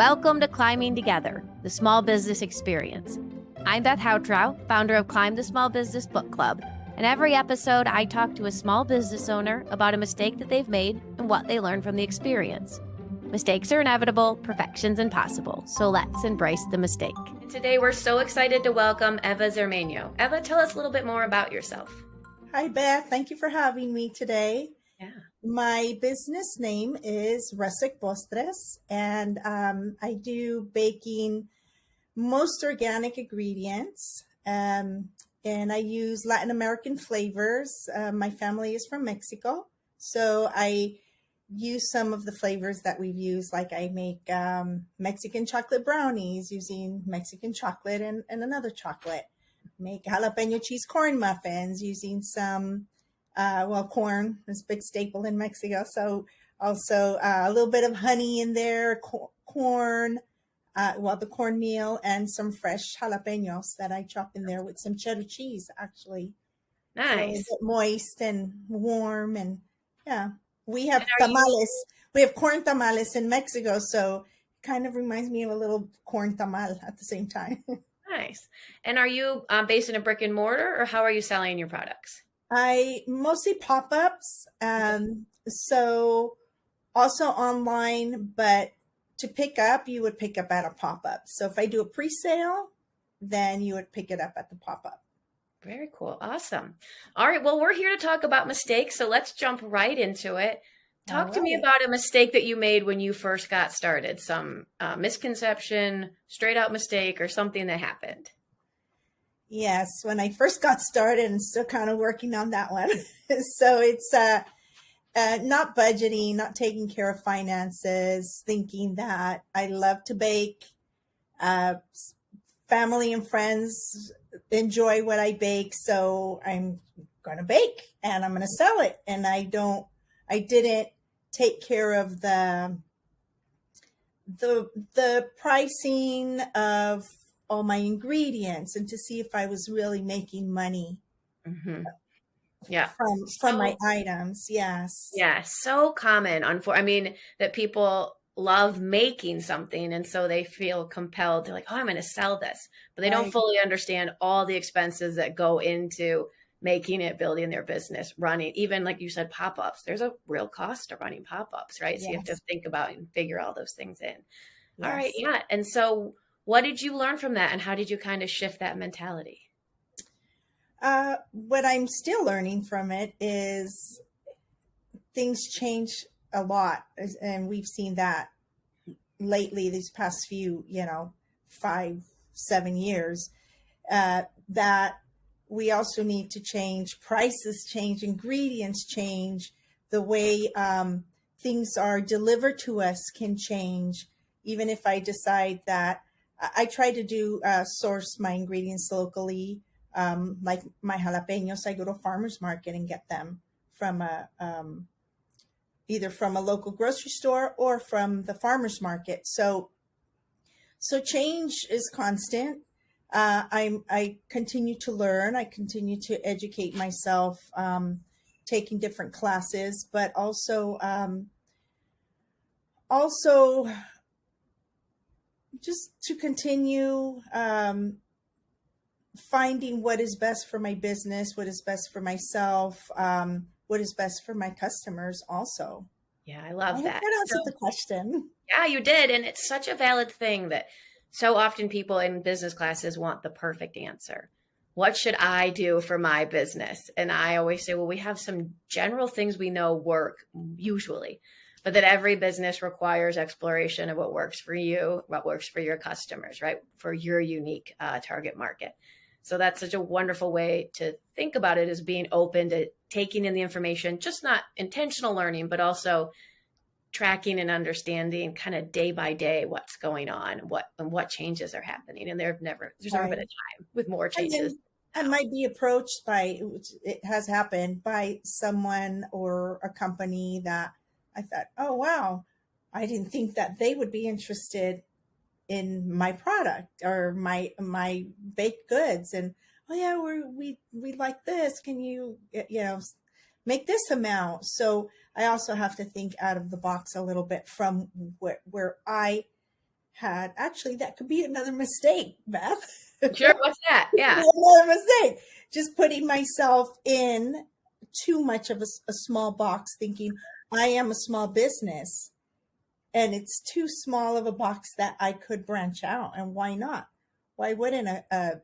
Welcome to Climbing Together, the small business experience. I'm Beth Houtrow, founder of Climb the Small Business Book Club, and every episode I talk to a small business owner about a mistake that they've made and what they learned from the experience. Mistakes are inevitable, perfection's impossible, so let's embrace the mistake. And today we're so excited to welcome Eva Zermeño. Eva, tell us a little bit more about yourself. Hi, Beth. Thank you for having me today. Yeah. My business name is Rustic Postres, and I do baking, most organic ingredients, and I use Latin American flavors. My family is from Mexico, so I use some of the flavors that we've used, like I make Mexican chocolate brownies using Mexican chocolate and another chocolate. Make jalapeno cheese corn muffins using some corn is a big staple in Mexico. So also a little bit of honey in there, corn, the cornmeal, and some fresh jalapenos that I chop in there with some cheddar cheese, actually. Nice. So moist and warm. And yeah, we have tamales. We have corn tamales in Mexico. So it kind of reminds me of a little corn tamal at the same time. Nice. And are you based in a brick and mortar, or how are you selling your products? I mostly pop-ups, so also online, but to pick up, you would pick up at a pop-up. So if I do a pre-sale, then you would pick it up at the pop-up. Very cool. Awesome. All right. Well, we're here to talk about mistakes, so let's jump right into it. Talk to me about a mistake that you made when you first got started, some misconception, straight out mistake, or something that happened. Yes, when I first got started and still kind of working on that one. So it's not budgeting, not taking care of finances, thinking that I love to bake. Family and friends enjoy what I bake, so I'm going to bake and I'm going to sell it. And I didn't take care of the pricing of all my ingredients and to see if I was really making money from my items. Yes. Yeah. So common. That people love making something. And so they feel compelled. They're like, oh, I'm going to sell this, but they don't fully understand all the expenses that go into making it, building their business, running, even like you said, pop-ups. There's a real cost to running pop-ups, right? Yes. So you have to think about and figure all those things in. Yes. All right. Yeah. And so what did you learn from that, and how did you kind of shift that mentality? What I'm still learning from it is things change a lot. And we've seen that lately, these past few, 5-7 years, that we also need to change, prices change, ingredients change, the way things are delivered to us can change. Even if I decide that I try to do source my ingredients locally, like my jalapenos, I go to a farmer's market and get them from either from a local grocery store or from the farmer's market. So change is constant. I continue to learn. I continue to educate myself, taking different classes, but also just to continue finding what is best for my business, what is best for myself, what is best for my customers also. Yeah, I love that. That answered the question. Yeah, you did. And it's such a valid thing that so often people in business classes want the perfect answer. What should I do for my business? And I always say, well, we have some general things we know work usually, but that every business requires exploration of what works for you, what works for your customers, right? For your unique target market. So that's such a wonderful way to think about it, as being open to taking in the information, just not intentional learning, but also tracking and understanding kind of day by day what's going on, what changes are happening. And there's never been a time with more changes. I might be approached it has happened by someone or a company that I thought, oh, wow, I didn't think that they would be interested in my product or my baked goods. And, oh yeah, we like this. Can you, make this amount? So I also have to think out of the box a little bit from where I had, actually, that could be another mistake, Beth. Sure. What's that? Yeah. Another mistake. Just putting myself in too much of a small box, thinking I am a small business, and it's too small of a box that I could branch out. And why not? Why wouldn't a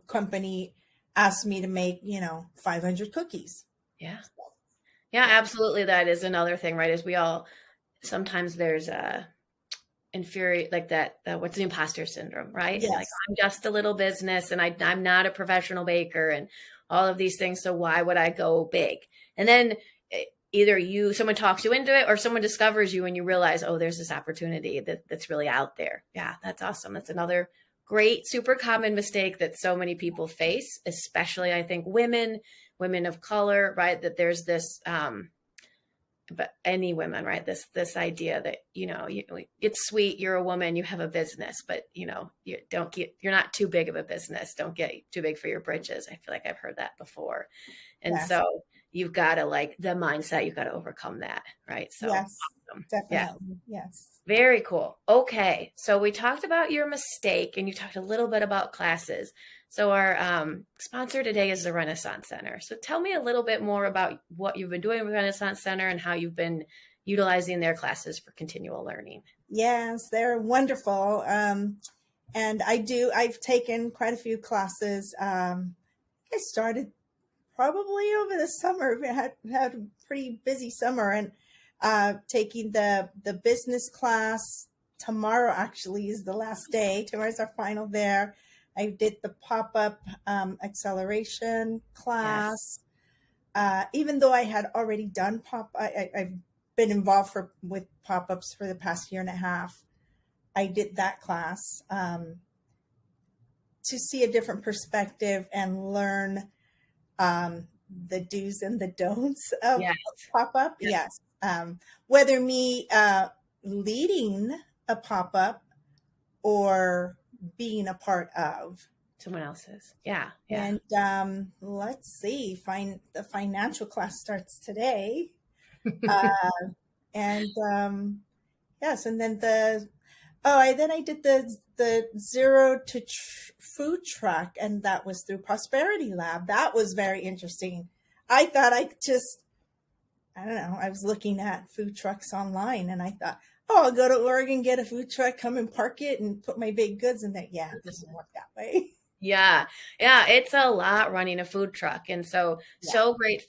company ask me to make, 500 cookies? Yeah. Yeah, absolutely. That is another thing, right? Is we all sometimes there's a inferior like that what's the imposter syndrome, right? And like Yes. I'm just a little business and I'm not a professional baker and all of these things. So why would I go big? And then either someone talks you into it or someone discovers you and you realize, oh, there's this opportunity that's really out there. Yeah, that's awesome. That's another great, super common mistake that so many people face, especially I think women of color, right? That there's this but any women, right? This idea that it's sweet, you're a woman, you have a business, but you're not too big of a business. Don't get too big for your britches. I feel like I've heard that before, and Yes. so you've got to like the mindset. You've got to overcome that, right? So Yes. awesome. Yeah, Definitely. Yes. very cool. Okay, so we talked about your mistake, and you talked a little bit about classes. So our sponsor today is the Renaissance Center. So tell me a little bit more about what you've been doing with Renaissance Center and how you've been utilizing their classes for continual learning. Yes, they're wonderful. And I've taken quite a few classes. I started probably over the summer. We had a pretty busy summer, and taking the business class. Tomorrow actually is the last day. Tomorrow's our final there. I did the pop-up acceleration class. Even though I had already done I've been involved with pop-ups for the past year and a half. I did that class to see a different perspective and learn the do's and the don'ts of Yes. pop-up. Yes. Whether me leading a pop-up or being a part of someone else's. Yeah. And let's see, the financial class starts today. And yes, and then I did the zero to food truck, and that was through Prosperity Lab. That was very interesting. I thought I don't know, I was looking at food trucks online, and I thought, oh, I'll go to Oregon, get a food truck, come and park it and put my baked goods in there. Yeah, it doesn't work that way. Yeah. It's a lot running a food truck. And so great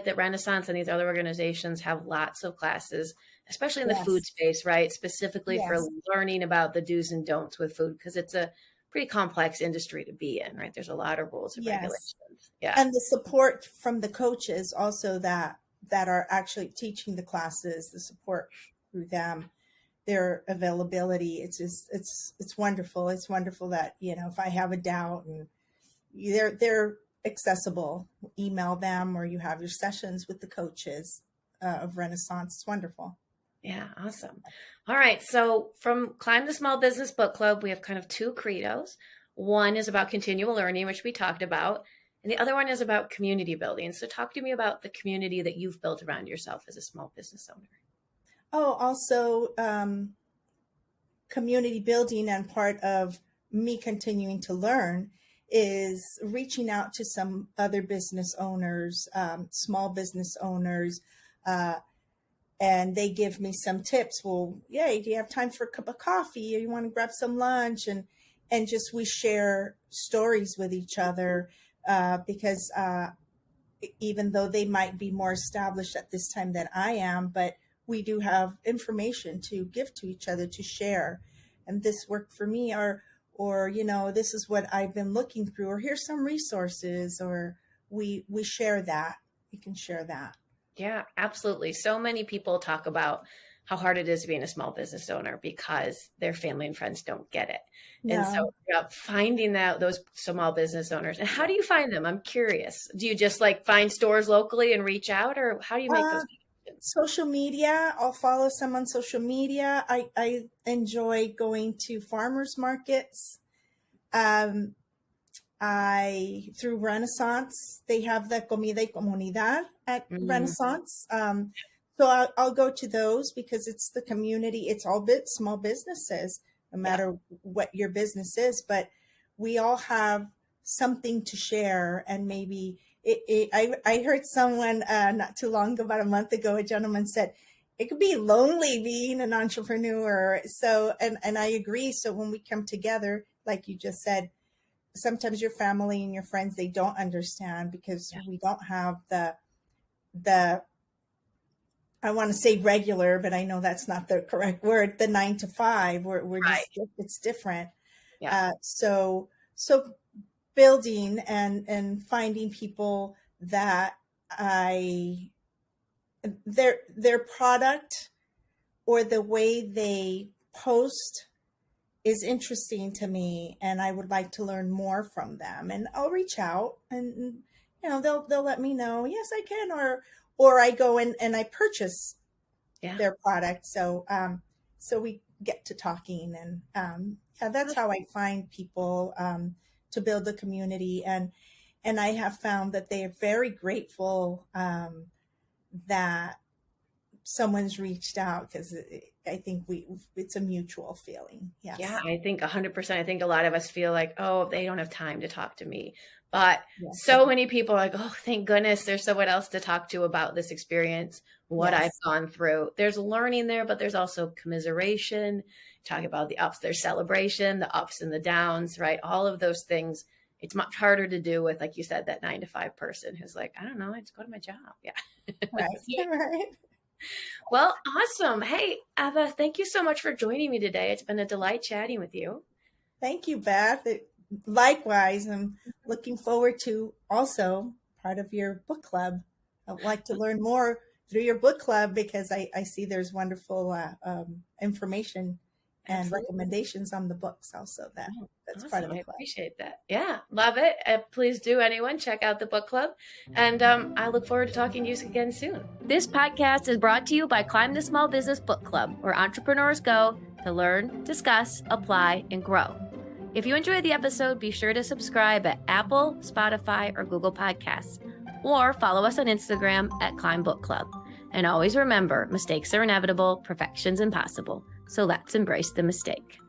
that Renaissance and these other organizations have lots of classes, especially in the food space, right? Specifically for learning about the do's and don'ts with food, because it's a pretty complex industry to be in, right? There's a lot of rules and regulations. Yeah. And the support from the coaches also that are actually teaching the classes, the support through them, their availability. It's wonderful. It's wonderful that, if I have a doubt and they're accessible, email them, or you have your sessions with the coaches of Renaissance. It's wonderful. Yeah. Awesome. All right. So from Climb the Small Business Book Club, we have kind of two credos. One is about continual learning, which we talked about. And the other one is about community building. So talk to me about the community that you've built around yourself as a small business owner. Oh, also community building, and part of me continuing to learn is reaching out to some other business owners, small business owners, and they give me some tips. Well, yeah, do you have time for a cup of coffee, or you want to grab some lunch? And just we share stories with each other because even though they might be more established at this time than I am, but we do have information to give to each other, to share. And this worked for me, or this is what I've been looking through, or here's some resources, or we share that. We can share that. Yeah, absolutely. So many people talk about how hard it is being a small business owner because their family and friends don't get it. No. And so finding those small business owners, and how do you find them? I'm curious. Do you just find stores locally and reach out, or how do you make those connections? Social media. I'll follow some on social media. I enjoy going to farmers markets. Through Renaissance, they have the Comida y Comunidad at Renaissance. So I'll go to those because it's the community. It's all small businesses, no matter what your business is, but we all have something to share. And maybe I heard someone not too long ago, about a month ago, a gentleman said, it could be lonely being an entrepreneur. So, and I agree. So when we come together, like you just said, sometimes your family and your friends, they don't understand because we don't have the I want to say regular, but I know that's not the correct word, the 9 to 5. We're Right. just, it's different. Yeah. So building and finding people that their product or the way they post is interesting to me, and I would like to learn more from them. And I'll reach out, and they'll let me know, yes, I can, or I go in and I purchase their product. So so we get to talking, and that's how I find people to build the community. And I have found that they are very grateful that someone's reached out, because I think it's a mutual feeling. Yes. Yeah, I think 100%. I think a lot of us feel like, oh, they don't have time to talk to me. But so many people are like, oh, thank goodness there's someone else to talk to about this experience, what I've gone through. There's learning there, but there's also commiseration, talking about the ups, there's celebration, the ups and the downs, right? All of those things. It's much harder to do with, like you said, that 9 to 5 person who's like, I don't know, I just go to my job. Yeah. Right. Right. Well, awesome. Hey, Eva, thank you so much for joining me today. It's been a delight chatting with you. Thank you, Beth. Likewise, I'm looking forward to also part of your book club. I'd like to learn more through your book club, because I see there's wonderful information and recommendations on the books also. That's part of the club. I appreciate that. Yeah, love it. Please do, anyone, check out the book club. And I look forward to talking to you again soon. This podcast is brought to you by Climb the Small Business Book Club, where entrepreneurs go to learn, discuss, apply, and grow. If you enjoyed the episode, be sure to subscribe at Apple, Spotify, or Google Podcasts, or follow us on Instagram at Climb Book Club. And always remember, mistakes are inevitable, perfection's impossible. So let's embrace the mistake.